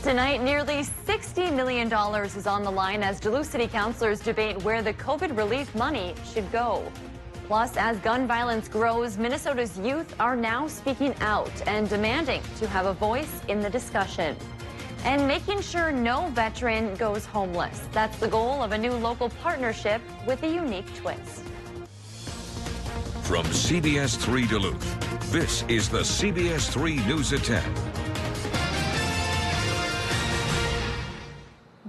Tonight, nearly $60 million is on the line as Duluth City councilors debate where the COVID relief money should go. Plus, as gun violence grows, Minnesota's youth are now speaking out and demanding to have a voice in the discussion. And making sure no veteran goes homeless. That's the goal of a new local partnership with a unique twist. From CBS3 Duluth, this is the CBS3 News at 10.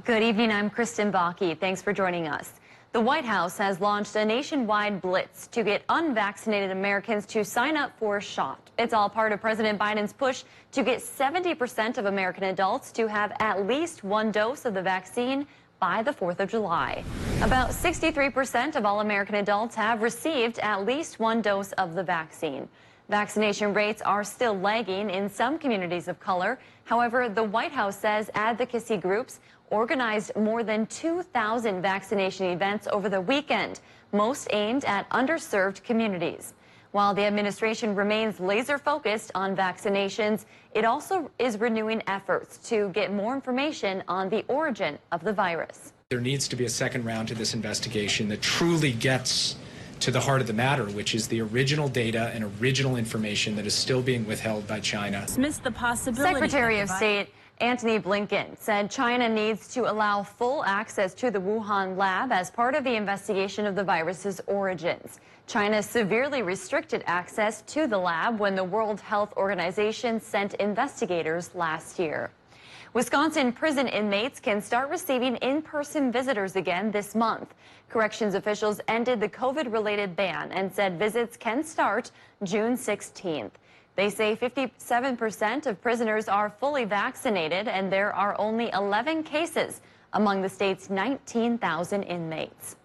Good evening, I'm Kristen Bakke. Thanks for joining us. The White House has launched a nationwide blitz to get unvaccinated Americans to sign up for a shot. It's all part of President Biden's push to get 70% of American adults to have at least one dose of the vaccine by the 4th of July. About 63% of all American adults have received at least one dose of the vaccine. Vaccination rates are still lagging in some communities of color. However, the White House says advocacy groups organized more than 2,000 vaccination events over the weekend, most aimed at underserved communities. While the administration remains laser-focused on vaccinations, it also is renewing efforts to get more information on the origin of the virus. There needs to be a second round to this investigation that truly gets to the heart of the matter, which is the original data and original information that is still being withheld by China. Secretary of State Antony Blinken said China needs to allow full access to the Wuhan lab as part of the investigation of the virus's origins. China severely restricted access to the lab when the World Health Organization sent investigators last year. Wisconsin prison inmates can start receiving in-person visitors again this month. Corrections officials ended the COVID-related ban and said visits can start June 16th. They say 57% of prisoners are fully vaccinated, and there are only 11 cases among the state's 19,000 inmates.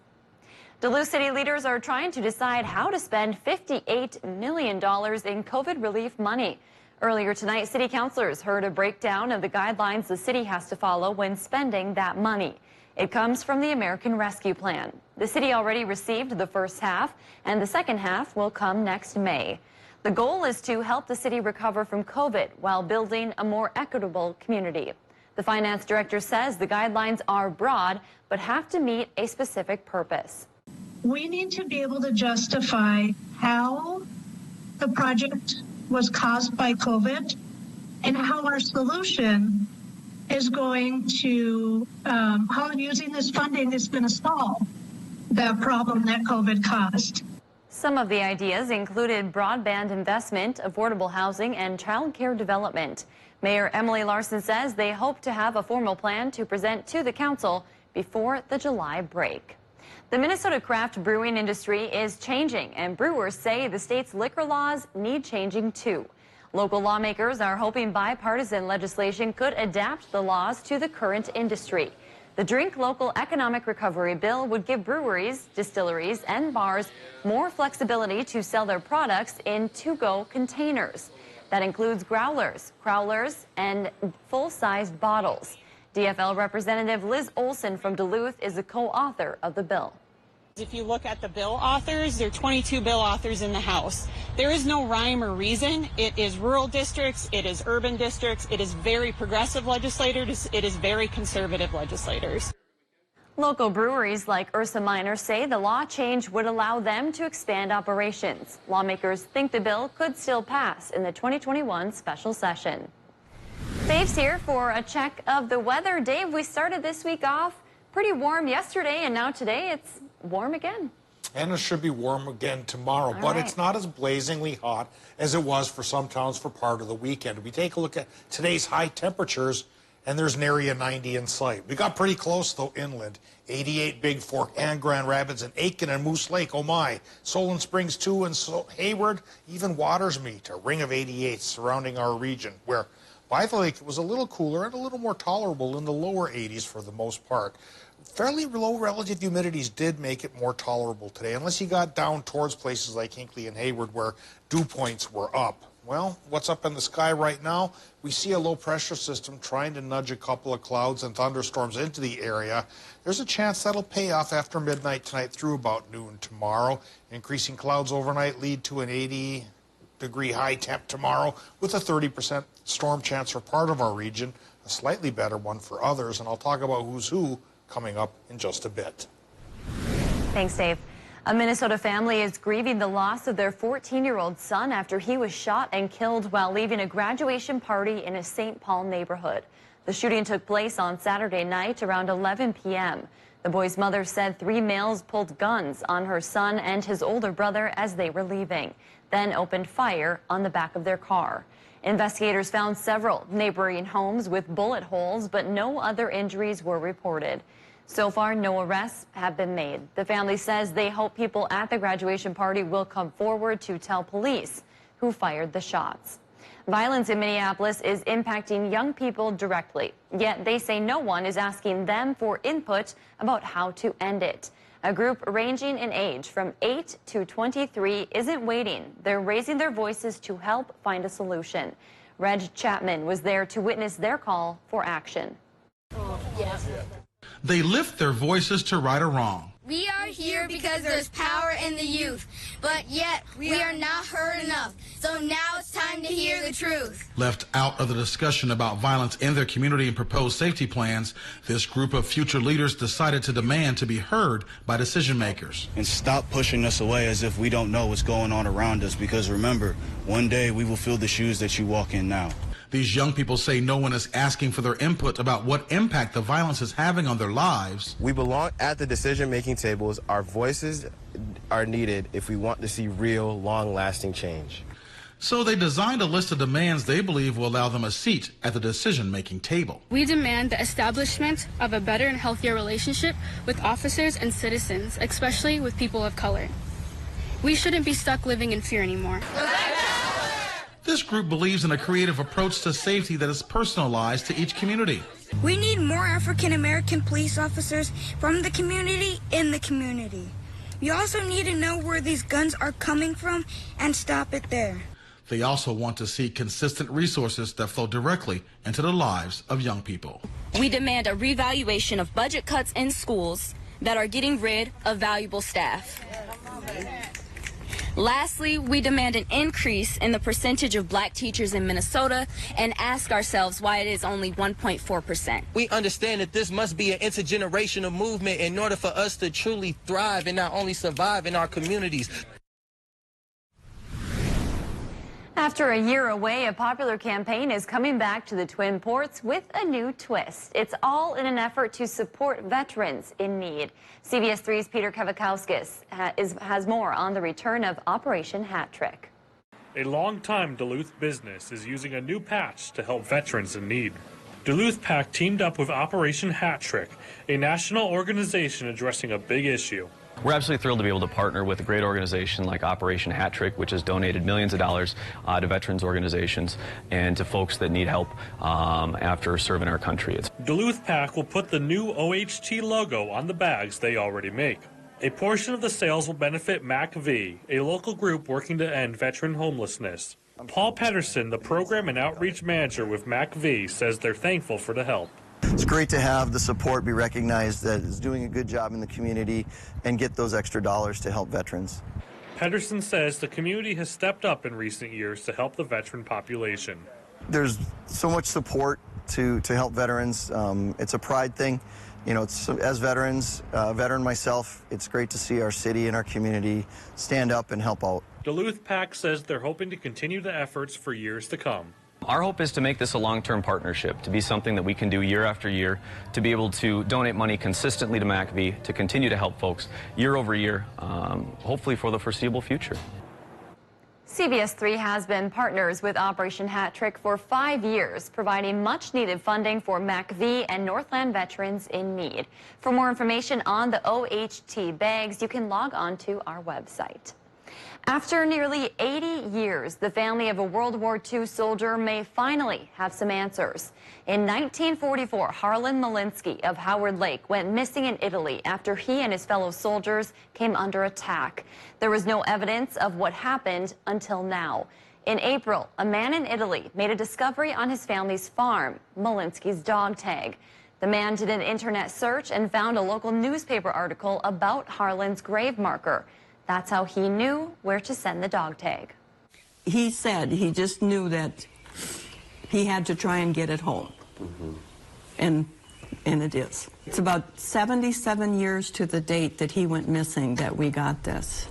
Duluth City leaders are trying to decide how to spend $58 million in COVID relief money. Earlier tonight, city councilors heard a breakdown of the guidelines the city has to follow when spending that money. It comes from the American Rescue Plan. The city already received the first half, and the second half will come next May. The goal is to help the city recover from COVID while building a more equitable community. The finance director says the guidelines are broad but have to meet a specific purpose. We need to be able to justify how the project was caused by COVID and how our solution is going to, how using this funding is going to solve that problem that COVID caused. Some of the ideas included broadband investment, affordable housing, and child care development. Mayor Emily Larson says they hope to have a formal plan to present to the council before the July break. The Minnesota craft brewing industry is changing, and brewers say the state's liquor laws need changing too. Local lawmakers are hoping bipartisan legislation could adapt the laws to the current industry. The Drink Local Economic Recovery Bill would give breweries, distilleries, and bars more flexibility to sell their products in to-go containers. That includes growlers, crowlers, and full-sized bottles. DFL Representative Liz Olson from Duluth is the co-author of the bill. If you look at the bill authors, there are 22 bill authors in the House. There is no rhyme or reason. It is rural districts, it is urban districts, it is very progressive legislators, it is very conservative legislators. Local breweries like Ursa Minor say the law change would allow them to expand operations. Lawmakers think the bill could still pass in the 2021 special session. Dave's here for a check of the weather. Dave, we started this week off pretty warm yesterday, and now today it's warm again. And it should be warm again tomorrow, but it's not as blazingly hot as it was for some towns for part of the weekend. We take a look at today's high temperatures, and there's nary a 90 in sight. We got pretty close, though, inland. 88 Big Fork and Grand Rapids and Aitken and Moose Lake, oh my. Solon Springs, too, and Hayward, even Waters Meet, a ring of 88 surrounding our region, where by the lake it was a little cooler and a little more tolerable in the lower 80s for the most part. Fairly low relative humidities did make it more tolerable today, unless you got down towards places like Hinckley and Hayward where dew points were up. Well, what's up in the sky right now? We see a low pressure system trying to nudge a couple of clouds and thunderstorms into the area. There's a chance that'll pay off after midnight tonight through about noon tomorrow. Increasing clouds overnight lead to an 80 degree high temp tomorrow with a 30% storm chance for part of our region, a slightly better one for others. And I'll talk about who's who coming up in just a bit. Thanks, Dave. A Minnesota family is grieving the loss of their 14-year-old son after he was shot and killed while leaving a graduation party in a St. Paul neighborhood. The shooting took place on Saturday night around 11 p.m. The boy's mother said 3 males pulled guns on her son and his older brother as they were leaving, then opened fire on the back of their car. Investigators found several neighboring homes with bullet holes, but no other injuries were reported. So far, no arrests have been made. The family says they hope people at the graduation party will come forward to tell police who fired the shots. Violence in Minneapolis is impacting young people directly, yet they say no one is asking them for input about how to end it. A group ranging in age from 8 to 23 isn't waiting. They're raising their voices to help find a solution. Reg Chapman was there to witness their call for action. They lift their voices to right or wrong. We are here because there's power in the youth, but yet we are not heard enough. So now it's time to hear the truth. Left out of the discussion about violence in their community and proposed safety plans, this group of future leaders decided to demand to be heard by decision makers. And stop pushing us away as if we don't know what's going on around us, because remember, one day we will fill the shoes that you walk in now. These young people say no one is asking for their input about what impact the violence is having on their lives. We belong at the decision-making tables. Our voices are needed if we want to see real, long-lasting change. So they designed a list of demands they believe will allow them a seat at the decision-making table. We demand the establishment of a better and healthier relationship with officers and citizens, especially with people of color. We shouldn't be stuck living in fear anymore. This group believes in a creative approach to safety that is personalized to each community. We need more African American police officers from the community in the community. We also need to know where these guns are coming from and stop it there. They also want to see consistent resources that flow directly into the lives of young people. We demand a revaluation of budget cuts in schools that are getting rid of valuable staff. Lastly, we demand an increase in the percentage of black teachers in Minnesota and ask ourselves why it is only 1.4%. We understand that this must be an intergenerational movement in order for us to truly thrive and not only survive in our communities. After a year away, a popular campaign is coming back to the Twin Ports with a new twist. It's all in an effort to support veterans in need. CBS3's Peter Kavakowskis has more on the return of Operation Hat Trick. A longtime Duluth business is using a new patch to help veterans in need. Duluth PAC teamed up with Operation Hat Trick, a national organization addressing a big issue. We're absolutely thrilled to be able to partner with a great organization like Operation Hat Trick, which has donated millions of dollars to veterans organizations and to folks that need help after serving our country. Duluth PAC will put the new OHT logo on the bags they already make. A portion of the sales will benefit MACV, a local group working to end veteran homelessness. Paul Pedersen, the program and outreach manager with MACV, says they're thankful for the help. It's great to have the support be recognized that is doing a good job in the community and get those extra dollars to help veterans. Pedersen says the community has stepped up in recent years to help the veteran population. There's so much support to help veterans. It's a pride thing. You know, as veterans, veteran myself, it's great to see our city and our community stand up and help out. Duluth PAC says they're hoping to continue the efforts for years to come. Our hope is to make this a long-term partnership, to be something that we can do year after year, to be able to donate money consistently to MACV, to continue to help folks year over year, hopefully for the foreseeable future. CBS3 has been partners with Operation Hat Trick for 5 years, providing much-needed funding for MACV and Northland veterans in need. For more information on the OHT bags, you can log on to our website. After nearly 80 years, the family of a World War II soldier may finally have some answers. In 1944, Harlan Malinsky of Howard Lake went missing in Italy after he and his fellow soldiers came under attack. There was no evidence of what happened until now. In April, a man in Italy made a discovery on his family's farm, Malinsky's dog tag. The man did an internet search and found a local newspaper article about Harlan's grave marker. That's how he knew where to send the dog tag. he said he just knew that he had to try and get it home. And it is. It's about 77 years to the date that he went missing that we got this.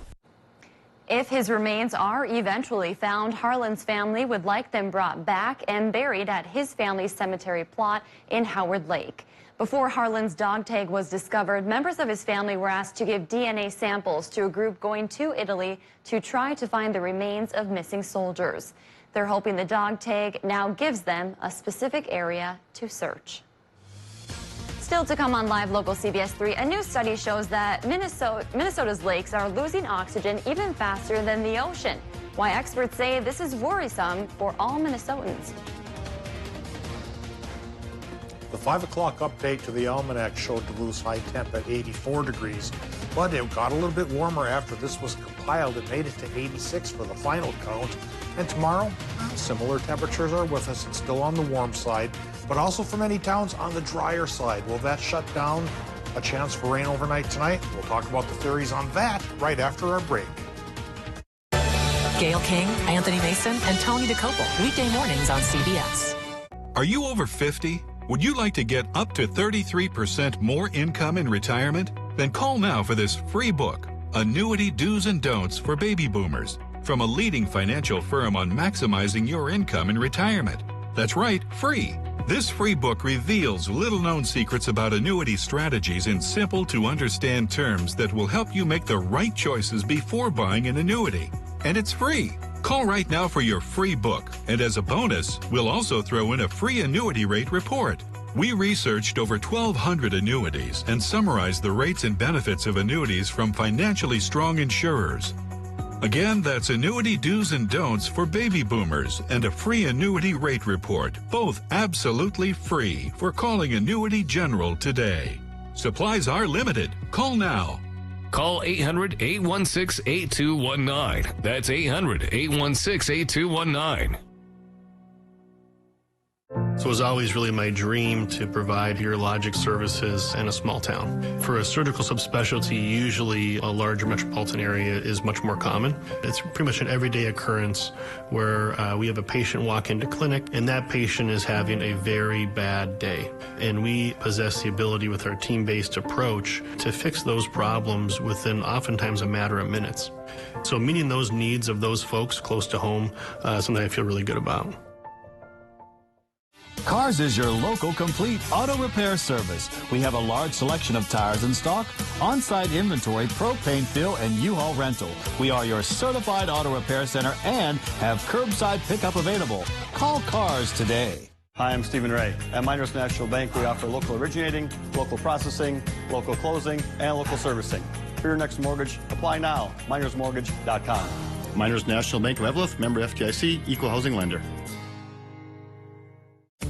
If his remains are eventually found, Harlan's family would like them brought back and buried at his family's cemetery plot in Howard Lake. Before Harlan's dog tag was discovered, members of his family were asked to give DNA samples to a group going to Italy to try to find the remains of missing soldiers. They're hoping the dog tag now gives them a specific area to search. Still to come on Live Local CBS 3, a new study shows that Minnesota's lakes are losing oxygen even faster than the ocean. Why experts say this is worrisome for all Minnesotans. The 5 o'clock update to the almanac showed Duluth's high temp at 84 degrees, but it got a little bit warmer after this was compiled. It made it to 86 for the final count. And tomorrow, similar temperatures are with us. It's still on the warm side, but also for many towns on the drier side. Will that shut down a chance for rain overnight tonight? We'll talk about the theories on that right after our break. Gail King, Anthony Mason, and Tony DeCopel, weekday mornings on CBS. Are you over 50? Would you like to get up to 33% more income in retirement? Then call now for this free book, Annuity Do's and Don'ts for Baby Boomers, from a leading financial firm on maximizing your income in retirement. That's right, free. This free book reveals little-known secrets about annuity strategies in simple-to-understand terms that will help you make the right choices before buying an annuity. And it's free. Call right now for your free book. And as a bonus, we'll also throw in a free annuity rate report. We researched over 1,200 annuities and summarized the rates and benefits of annuities from financially strong insurers. Again, that's Annuity Do's and Don'ts for Baby Boomers and a free annuity rate report, both absolutely free, for calling Annuity General today. Supplies are limited. Call now. Call 800-816-8219. That's 800-816-8219. So it was always really my dream to provide urologic services in a small town. For a surgical subspecialty, usually a larger metropolitan area is much more common. It's pretty much an everyday occurrence where we have a patient walk into clinic and that patient is having a very bad day. And we possess the ability with our team-based approach to fix those problems within oftentimes a matter of minutes. So meeting those needs of those folks close to home is something I feel really good about. Cars is your local complete auto repair service. We have a large selection of tires in stock, on-site inventory, propane fill, and U-Haul rental. We are your certified auto repair center and have curbside pickup available. Call Cars today. Hi, I'm Stephen Ray. At Miners National Bank, we offer local originating, local processing, local closing, and local servicing. For your next mortgage, apply now. MinersMortgage.com. Miners National Bank of Evelyn, member FDIC, equal housing lender.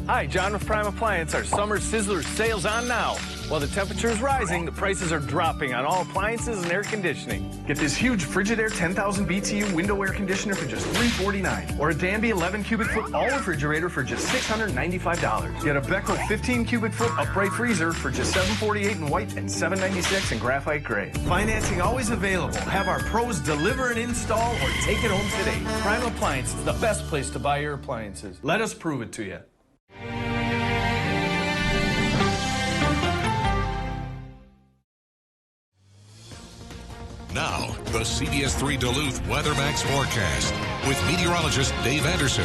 Hi, John with Prime Appliance. Our summer sizzler sale's on now. While the temperature is rising, the prices are dropping on all appliances and air conditioning. Get this huge Frigidaire 10,000 BTU window air conditioner for just $349, or a Danby 11 cubic foot all refrigerator for just $695. Get a Beko 15 cubic foot upright freezer for just $748 in white and $796 in graphite gray. Financing always available. Have our pros deliver and install or take it home today. Prime Appliance is the best place to buy your appliances. Let us prove it to you. Now, the CBS3 Duluth WeatherMax forecast with meteorologist Dave Anderson.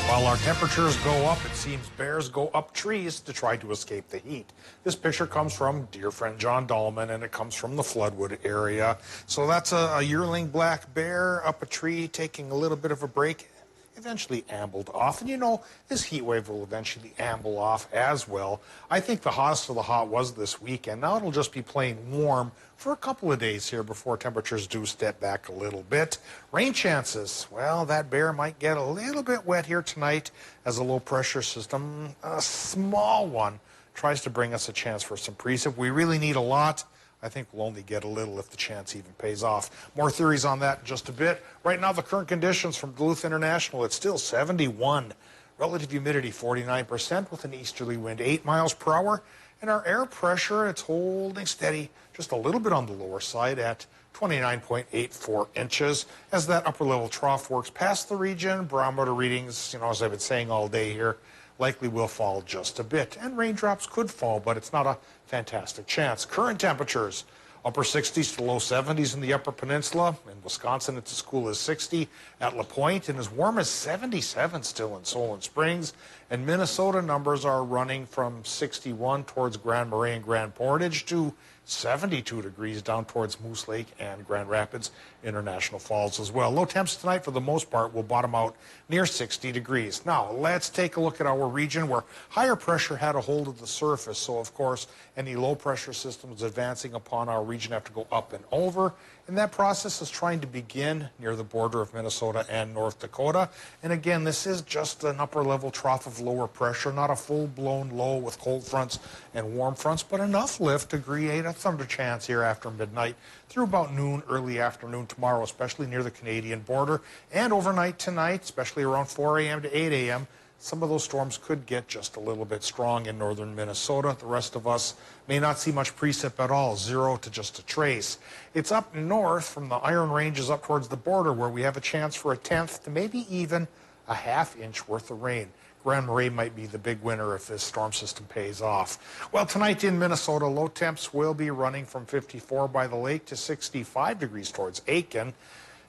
While our temperatures go up, it seems bears go up trees to try to escape the heat. This picture comes from dear friend John Dahlman, and it comes from the Floodwood area. So that's a yearling black bear up a tree taking a little bit of a break. Eventually ambled off, and you know, this heat wave will eventually amble off as well. I think the hottest of the hot was this weekend. Now it'll just be plain warm for a couple of days here before temperatures do step back a little bit. Rain chances, well, that bear might get a little bit wet here tonight as a low pressure system, a small one, tries to bring us a chance for some precip. We really need a lot. I think we'll only get a little if the chance even pays off. More theories on that in just a bit. Right now, the current conditions from Duluth International, it's still 71. Relative humidity 49% with an easterly wind 8 miles per hour. And our air pressure, it's holding steady just a little bit on the lower side at 29.84 inches. As that upper level trough works past the region, barometer readings, as I've been saying all day here, likely will fall just a bit. And raindrops could fall, but it's not a fantastic chance. Current temperatures, upper 60s to low 70s in the Upper Peninsula. In Wisconsin, it's as cool as 60 at La Pointe and as warm as 77 still in Solon Springs. And Minnesota numbers are running from 61 towards Grand Marais and Grand Portage to 72 degrees down towards Moose Lake and Grand Rapids International Falls as well. Low temps tonight for the most part will bottom out near 60 degrees. Now let's take a look at our region where higher pressure had a hold of the surface. So of course any low pressure systems advancing upon our region have to go up and over. And that process is trying to begin near the border of Minnesota and North Dakota. And again, this is just an upper level trough of lower pressure, not a full-blown low with cold fronts and warm fronts, but enough lift to create a thunder chance here after midnight through about noon, early afternoon tomorrow, especially near the Canadian border. And overnight tonight, especially around 4 a.m. to 8 a.m., some of those storms could get just a little bit strong in northern Minnesota. The rest of us may not see much precip at all, 0 to just a trace. It's up north from the Iron Ranges up towards the border where we have a chance for a 1/10 to maybe even a 1/2 inch worth of rain. Grand Marais might be the big winner if this storm system pays off. Well, tonight in Minnesota, low temps will be running from 54 by the lake to 65 degrees towards Aiken.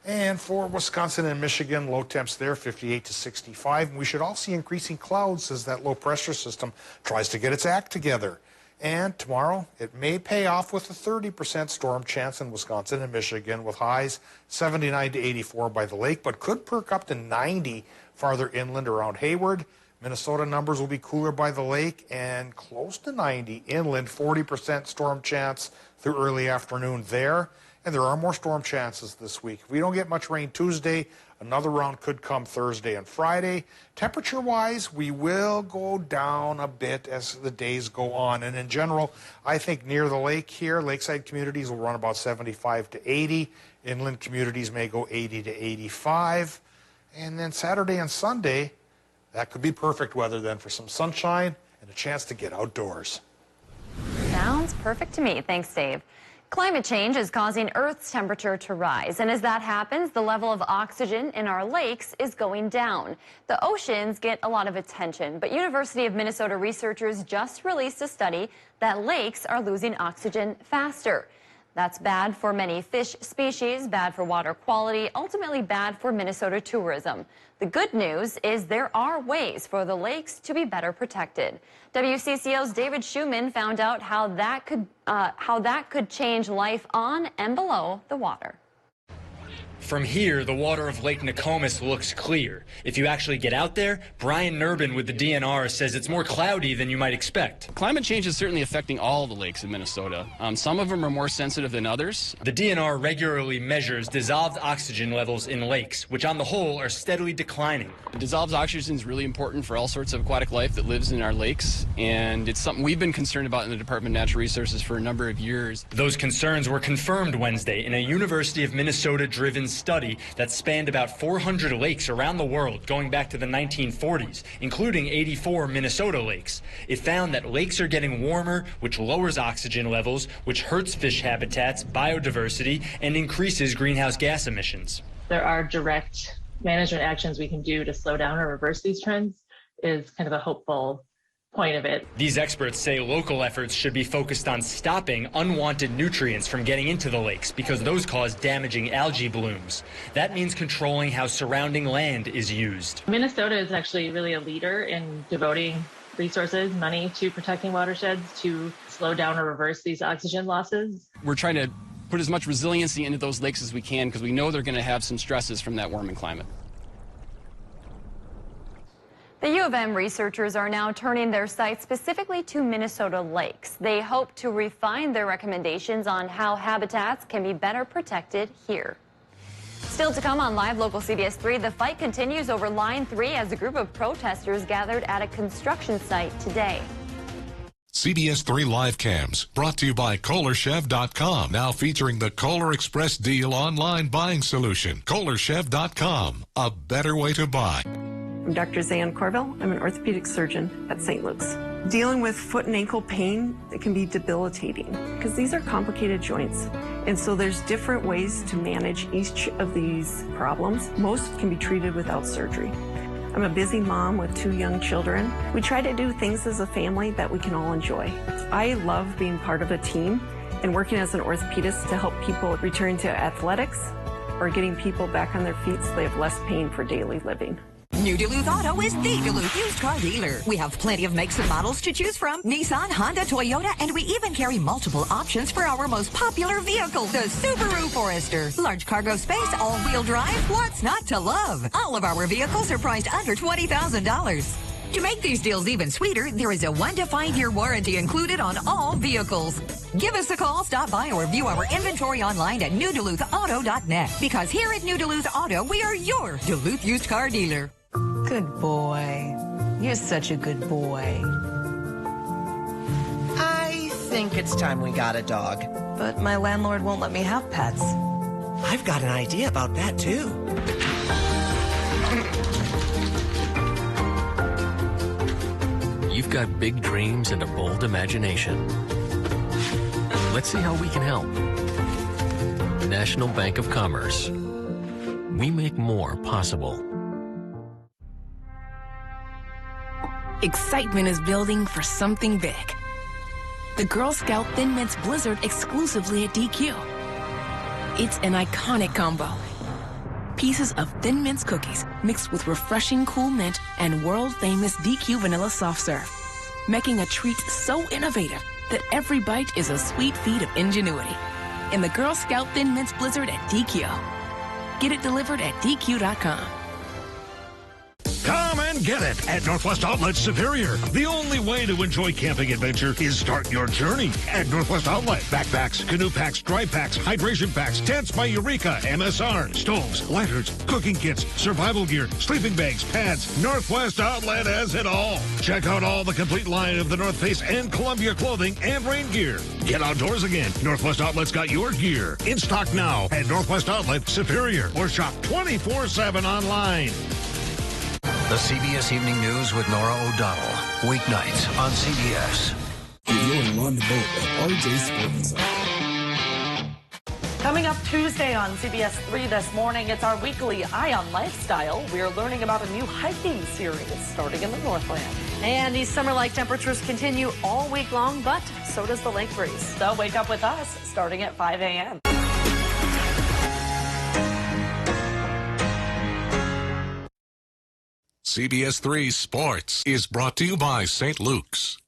And for Wisconsin and Michigan, low temps there, 58 to 65. And we should all see increasing clouds as that low pressure system tries to get its act together. And tomorrow, it may pay off with a 30% storm chance in Wisconsin and Michigan with highs 79 to 84 by the lake, but could perk up to 90 farther inland around Hayward. Minnesota numbers will be cooler by the lake and close to 90 inland, 40% storm chance through early afternoon there. And there are more storm chances this week. If we don't get much rain Tuesday, another round could come Thursday and Friday. Temperature-wise, we will go down a bit as the days go on. And in general, I think near the lake here, lakeside communities will run about 75 to 80. Inland communities may go 80 to 85. And then Saturday and Sunday, that could be perfect weather then for some sunshine and a chance to get outdoors. Sounds perfect to me. Thanks, Dave. Climate change is causing Earth's temperature to rise, and as that happens, the level of oxygen in our lakes is going down. The oceans get a lot of attention, but University of Minnesota researchers just released a study that lakes are losing oxygen faster. That's bad for many fish species, bad for water quality, ultimately bad for Minnesota tourism. The good news is there are ways for the lakes to be better protected. WCCO's David Schumann found out how that could change life on and below the water. From here, the water of Lake Nokomis looks clear. If you actually get out there, Brian Nurbin with the DNR says it's more cloudy than you might expect. Climate change is certainly affecting all the lakes in Minnesota. Some of them are more sensitive than others. The DNR regularly measures dissolved oxygen levels in lakes, which on the whole are steadily declining. Dissolved oxygen is really important for all sorts of aquatic life that lives in our lakes, and it's something we've been concerned about in the Department of Natural Resources for a number of years. Those concerns were confirmed Wednesday in a University of Minnesota-driven study that spanned about 400 lakes around the world going back to the 1940s, including 84 Minnesota lakes. It found that lakes are getting warmer, which lowers oxygen levels, which hurts fish habitats, biodiversity, and increases greenhouse gas emissions. There are direct management actions we can do to slow down or reverse these trends is kind of a hopeful point of it. These experts say local efforts should be focused on stopping unwanted nutrients from getting into the lakes because those cause damaging algae blooms. That means controlling how surrounding land is used. Minnesota is actually really a leader in devoting resources, money to protecting watersheds to slow down or reverse these oxygen losses. We're trying to put as much resiliency into those lakes as we can because we know they're going to have some stresses from that warming climate. The U of M researchers are now turning their sights specifically to Minnesota lakes. They hope to refine their recommendations on how habitats can be better protected here. Still to come on Live Local CBS 3, the fight continues over Line 3 as a group of protesters gathered at a construction site today. CBS 3 Live Cams, brought to you by KohlerChev.com, now featuring the Kohler Express Deal online buying solution. KohlerChev.com, a better way to buy. I'm Dr. Zan Corville. I'm an orthopedic surgeon at St. Luke's. Dealing with foot and ankle pain, it can be debilitating because these are complicated joints. And so there's different ways to manage each of these problems. Most can be treated without surgery. I'm a busy mom with 2 young children. We try to do things as a family that we can all enjoy. I love being part of a team and working as an orthopedist to help people return to athletics or getting people back on their feet so they have less pain for daily living. New Duluth Auto is the Duluth used car dealer. We have plenty of makes and models to choose from. Nissan, Honda, Toyota, and we even carry multiple options for our most popular vehicle, the Subaru Forester. Large cargo space, all-wheel drive, what's not to love? All of our vehicles are priced under $20,000. To make these deals even sweeter, there is a 1 to 5 year warranty included on all vehicles. Give us a call, stop by, or view our inventory online at newduluthauto.net. Because here at New Duluth Auto, we are your Duluth used car dealer. Good boy. You're such a good boy. I think it's time we got a dog. But my landlord won't let me have pets. I've got an idea about that, too. You've got big dreams and a bold imagination. Let's see how we can help. National Bank of Commerce. We make more possible. Excitement is building for something big. The Girl Scout Thin Mints Blizzard exclusively at DQ. It's an iconic combo. Pieces of Thin Mints cookies mixed with refreshing cool mint and world-famous DQ vanilla soft serve, making a treat so innovative that every bite is a sweet feat of ingenuity. In the Girl Scout Thin Mints Blizzard at DQ. Get it delivered at DQ.com. Come and get it at Northwest Outlet Superior. The only way to enjoy camping adventure is start your journey at Northwest Outlet. Backpacks, canoe packs, dry packs, hydration packs, tents by Eureka, MSR, stoves, lanterns, cooking kits, survival gear, sleeping bags, pads. Northwest Outlet has it all. Check out all the complete line of the North Face and Columbia clothing and rain gear. Get outdoors again. Northwest Outlet's got your gear. In stock now at Northwest Outlet Superior or shop 24/7 online. The CBS Evening News with Nora O'Donnell. Weeknights on CBS. You're on the boat at RJ Sporting Center. Coming up Tuesday on CBS3 this morning, it's our weekly Eye on Lifestyle. We're learning about a new hiking series starting in the Northland. And these summer-like temperatures continue all week long, but so does the lake breeze. So wake up with us starting at 5 a.m. CBS3 Sports is brought to you by St. Luke's.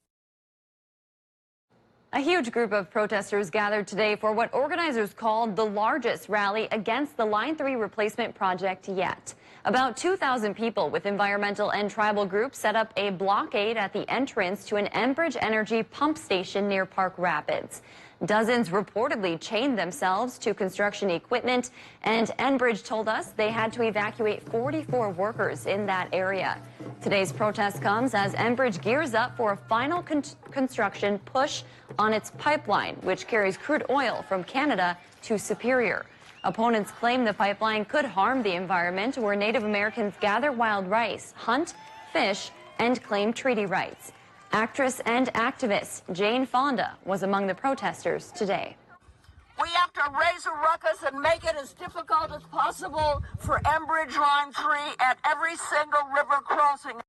A huge group of protesters gathered today for what organizers called the largest rally against the Line 3 replacement project yet. About 2,000 people with environmental and tribal groups set up a blockade at the entrance to an Enbridge Energy pump station near Park Rapids. Dozens reportedly chained themselves to construction equipment, and Enbridge told us they had to evacuate 44 workers in that area. Today's protest comes as Enbridge gears up for a final construction push on its pipeline, which carries crude oil from Canada to Superior. Opponents claim the pipeline could harm the environment where Native Americans gather wild rice, hunt, fish, and claim treaty rights. Actress and activist Jane Fonda was among the protesters today. We have to raise a ruckus and make it as difficult as possible for Enbridge Line 3 at every single river crossing.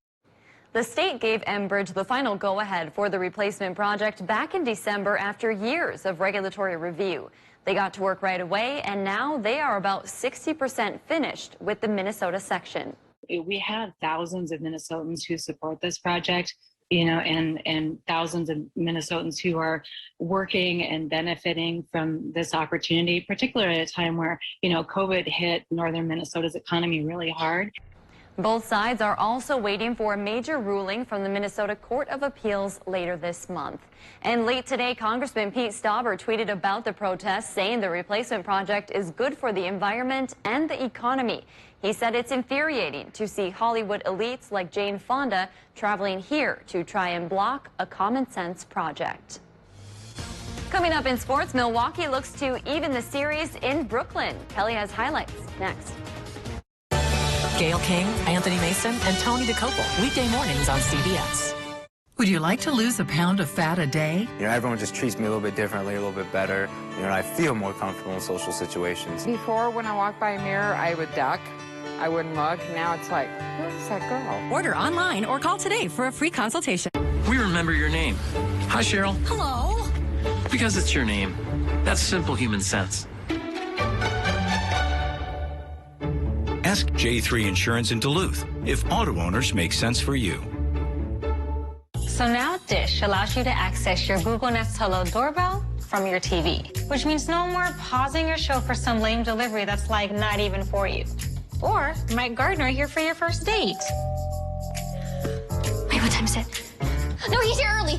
The state gave Enbridge the final go-ahead for the replacement project back in December after years of regulatory review. They got to work right away, and now they are about 60% finished with the Minnesota section. We have thousands of Minnesotans who support this project, you know, and thousands of Minnesotans who are working and benefiting from this opportunity, particularly at a time where, you know, COVID hit northern Minnesota's economy really hard. Both sides are also waiting for a major ruling from the Minnesota Court of Appeals later this month. And late today, Congressman Pete Stauber tweeted about the protests, saying the replacement project is good for the environment and the economy. He said it's infuriating to see Hollywood elites like Jane Fonda traveling here to try and block a common sense project. Coming up in sports, Milwaukee looks to even the series in Brooklyn. Kelly has highlights next. Gayle King, Anthony Mason, and Tony DeCoppel. Weekday mornings on CBS. Would you like to lose a pound of fat a day? You know, everyone just treats me a little bit differently, a little bit better. You know, I feel more comfortable in social situations. Before, when I walked by a mirror, I would duck. I wouldn't look. Now it's like, who's that girl? Order online or call today for a free consultation. We remember your name. Hi, Cheryl. Hello. Because it's your name. That's simple human sense. Ask J3 Insurance in Duluth if auto owners make sense for you. So now Dish allows you to access your Google Nest Hello doorbell from your TV, which means no more pausing your show for some lame delivery that's like not even for you. Or Mike Gardner here for your first date. Wait, what time is it? No, he's here early.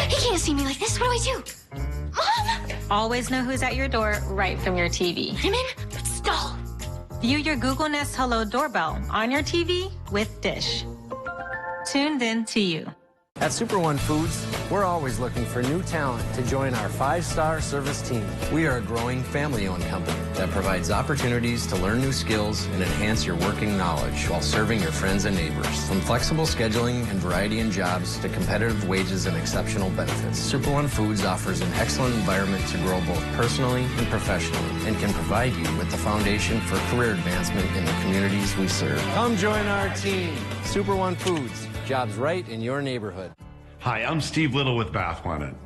He can't see me like this. What do I do? Mom! Always know who's at your door right from your TV. I'm in, but stall. View your Google Nest Hello doorbell on your TV with Dish. Tuned in to you. At Super One Foods, we're always looking for new talent to join our 5-star service team. We are a growing family-owned company that provides opportunities to learn new skills and enhance your working knowledge while serving your friends and neighbors. From flexible scheduling and variety in jobs to competitive wages and exceptional benefits, Super One Foods offers an excellent environment to grow both personally and professionally and can provide you with the foundation for career advancement in the communities we serve. Come join our team, Super One Foods. Jobs right in your neighborhood. Hi, I'm Steve Little with Bath Planet.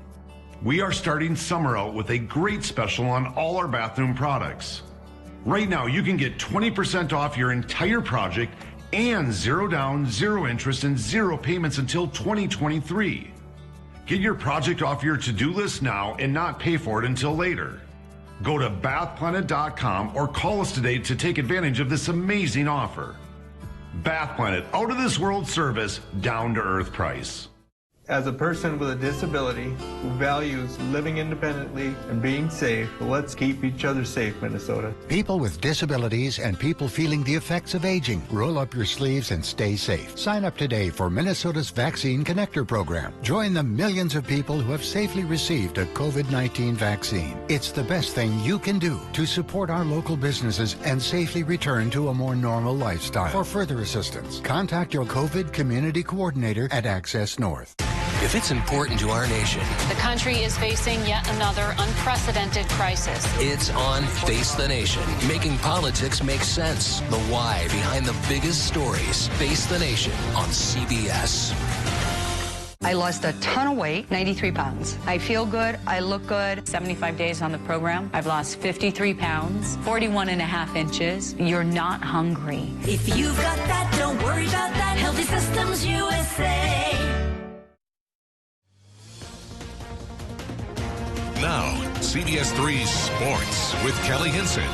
We are starting summer out with a great special on all our bathroom products. Right now, you can get 20% off your entire project and 0 down, 0 interest, and 0 payments until 2023. Get your project off your to-do list now and not pay for it until later. Go to bathplanet.com or call us today to take advantage of this amazing offer. Bath Planet, out of this world service, down to earth price. As a person with a disability who values living independently and being safe, let's keep each other safe, Minnesota. People with disabilities and people feeling the effects of aging. Roll up your sleeves and stay safe. Sign up today for Minnesota's Vaccine Connector program. Join the millions of people who have safely received a COVID-19 vaccine. It's the best thing you can do to support our local businesses and safely return to a more normal lifestyle. For further assistance, contact your COVID community coordinator at Access North. If it's important to our nation, The country is facing yet another unprecedented crisis. it's on Face the Nation, making politics make sense. The why behind the biggest stories. Face the Nation on CBS. I lost a ton of weight, 93 pounds. I feel good. I look good. 75 days on the program. I've lost 53 pounds, 41.5 inches. You're not hungry. If you've got that, don't worry about that. Healthy Systems USA. Now, CBS 3 Sports with Kelly Hinson.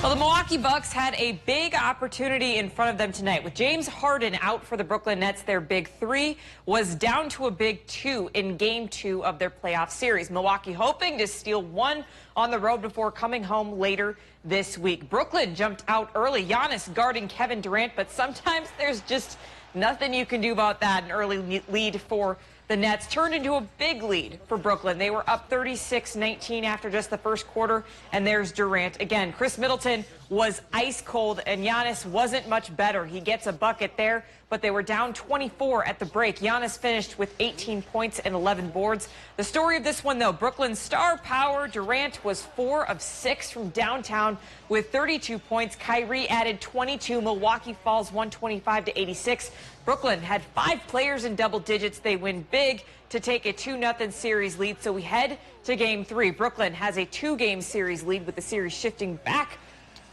Well, the Milwaukee Bucks had a big opportunity in front of them tonight. With James Harden out for the Brooklyn Nets, their big 3 was down to a big 2 in Game 2 of their playoff series. Milwaukee hoping to steal 1 on the road before coming home later this week. Brooklyn jumped out early. Giannis guarding Kevin Durant, but sometimes there's just nothing you can do about that. An early lead for the Nets turned into a big lead for Brooklyn. They were up 36-19 after just the first quarter, and there's Durant again. Chris Middleton was ice cold, and Giannis wasn't much better. He gets a bucket there, but they were down 24 at the break. Giannis finished with 18 points and 11 boards. The story of this one, though, Brooklyn's star power, Durant, was 4 of 6 from downtown with 32 points. Kyrie added 22. Milwaukee falls 125-86. Brooklyn had 5 players in double digits. They win big to take a 2-0 series lead. So we head to Game 3. Brooklyn has a 2-game series lead with the series shifting back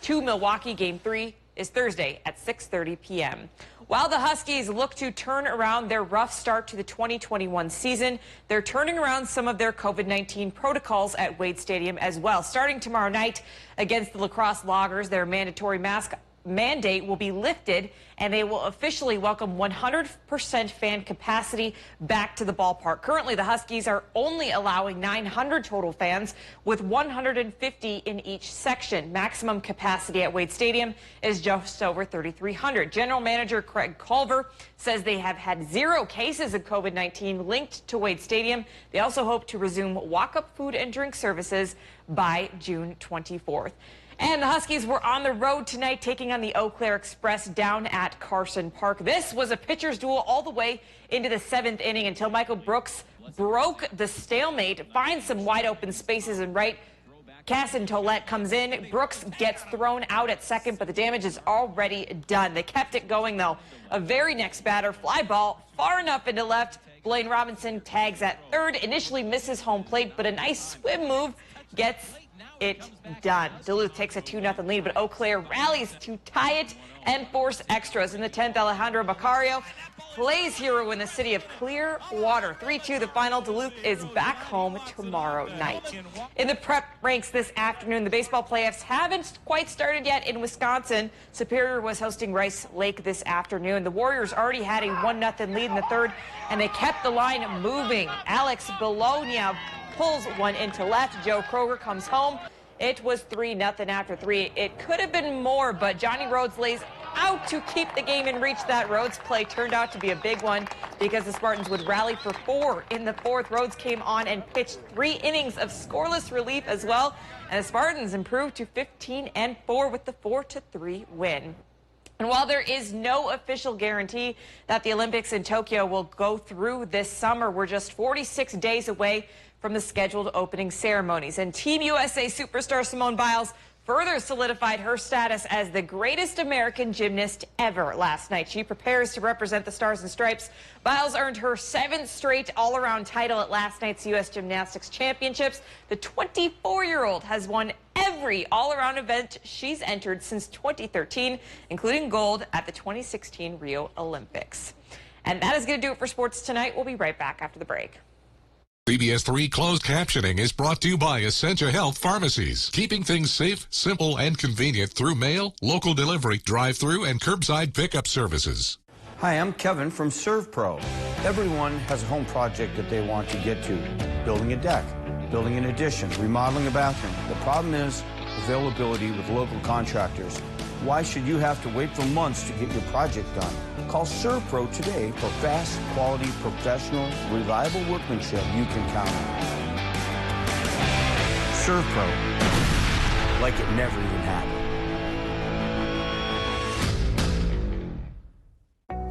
to Milwaukee. Game 3 is Thursday at 6:30 p.m. While the Huskies look to turn around their rough start to the 2021 season, they're turning around some of their COVID-19 protocols at Wade Stadium as well. Starting tomorrow night against the Lacrosse Loggers, their mandatory mask mandate will be lifted, and they will officially welcome 100% fan capacity back to the ballpark. Currently, the Huskies are only allowing 900 total fans, with 150 in each section. Maximum capacity at Wade Stadium is just over 3,300. General Manager Craig Culver says they have had 0 cases of COVID-19 linked to Wade Stadium. They also hope to resume walk-up food and drink services by June 24th. And the Huskies were on the road tonight, taking on the Eau Claire Express down at Carson Park. This was a pitcher's duel all the way into the 7th inning until Michael Brooks broke the stalemate, finds some wide open spaces in right. Casson Tollett comes in. Brooks gets thrown out at second, but the damage is already done. They kept it going, though. A very next batter, fly ball, far enough into left. Blaine Robinson tags at third, initially misses home plate, but a nice swim move gets it done. Duluth takes a 2-0 lead, but Eau Claire rallies to tie it and force extras. In the 10th, Alejandro Macario plays hero in the city of Clearwater. 3-2 the final. Duluth is back home tomorrow night. In the prep ranks this afternoon, the baseball playoffs haven't quite started yet in Wisconsin. Superior was hosting Rice Lake this afternoon. The Warriors already had a 1-0 lead in the third, and they kept the line moving. Alex Bologna pulls one into left. Joe Kroger comes home. It was 3-0 after 3. It could have been more, but Johnny Rhodes lays out to keep the game in reach. That Rhodes play turned out to be a big one because the Spartans would rally for 4 in the 4th. Rhodes came on and pitched 3 innings of scoreless relief as well, and the Spartans improved to 15-4 with the 4-3 win. And while there is no official guarantee that the Olympics in Tokyo will go through this summer, we're just 46 days away from the scheduled opening ceremonies. And Team USA superstar Simone Biles further solidified her status as the greatest American gymnast ever last night. She prepares to represent the Stars and Stripes. Biles earned her 7th straight all-around title at last night's U.S. Gymnastics Championships. The 24-year-old has won every all-around event she's entered since 2013, including gold at the 2016 Rio Olympics. And that is going to do it for sports tonight. We'll be right back after the break. CBS3 closed captioning is brought to you by Essentia Health Pharmacies, keeping things safe, simple, and convenient through mail, local delivery, drive-through, and curbside pickup services. Hi, I'm Kevin from ServPro. Everyone has a home project that they want to get to. Building a deck, building an addition, remodeling a bathroom. The problem is availability with local contractors. Why should you have to wait for months to get your project done? Call ServPro today for fast, quality, professional, reliable workmanship you can count on. ServPro, like it never even happened.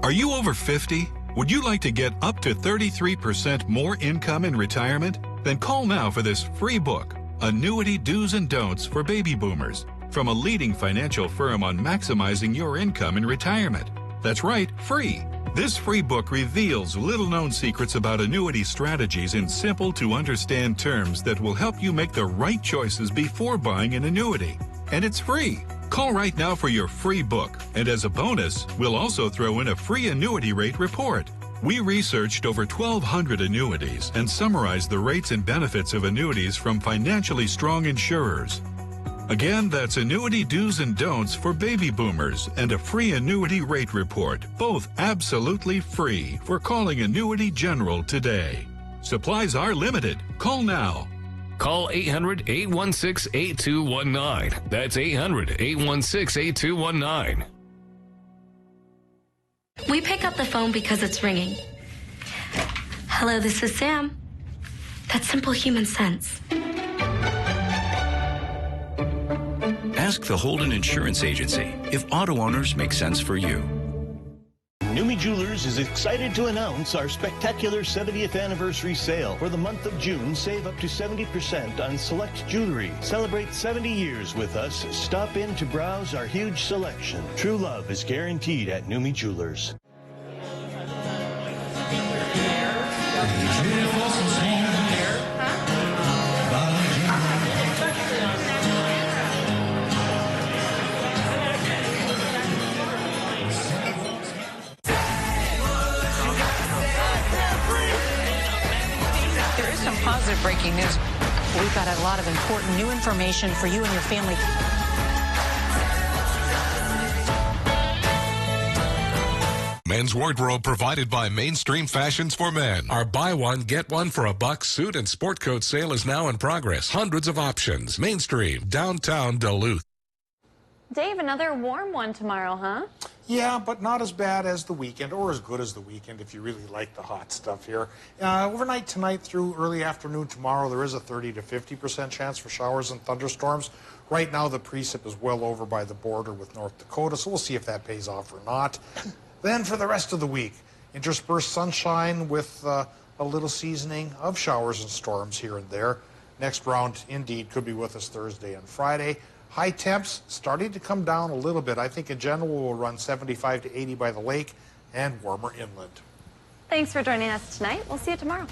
Are you over 50? Would you like to get up to 33% more income in retirement? Then call now for this free book, Annuity Do's and Don'ts for Baby Boomers, from a leading financial firm on maximizing your income in retirement. That's right, free. This free book reveals little-known secrets about annuity strategies in simple-to-understand terms that will help you make the right choices before buying an annuity. And it's free. Call right now for your free book. And as a bonus, we'll also throw in a free annuity rate report. We researched over 1,200 annuities and summarized the rates and benefits of annuities from financially strong insurers. Again, that's Annuity Do's and Don'ts for Baby Boomers and a free annuity rate report, both absolutely free, for calling Annuity General today. Supplies are limited. Call now. Call 800-816-8219. That's 800-816-8219. We pick up the phone because it's ringing. Hello, this is Sam. That's simple human sense. Ask the Holden Insurance Agency if auto owners make sense for you. Numi Jewelers is excited to announce our spectacular 70th anniversary sale. For the month of June, save up to 70% on select jewelry. Celebrate 70 years with us. Stop in to browse our huge selection. True love is guaranteed at Numi Jewelers. Positive breaking news. We've got a lot of important new information for you and your family. Men's wardrobe provided by Mainstream Fashions for Men. Our buy one, get one for $1 suit and sport coat sale is now in progress. Hundreds of options. Mainstream, downtown Duluth. Dave, another warm one tomorrow, huh? Yeah, but not as bad as the weekend, or as good as the weekend if you really like the hot stuff here. Overnight tonight through early afternoon tomorrow, there is a 30 to 50% chance for showers and thunderstorms. Right now, the precip is well over by the border with North Dakota, so we'll see if that pays off or not. Then for the rest of the week, interspersed sunshine with a little seasoning of showers and storms here and there. Next round, indeed, could be with us Thursday and Friday. High temps starting to come down a little bit. I think in general we'll run 75 to 80 by the lake and warmer inland. Thanks for joining us tonight. We'll see you tomorrow.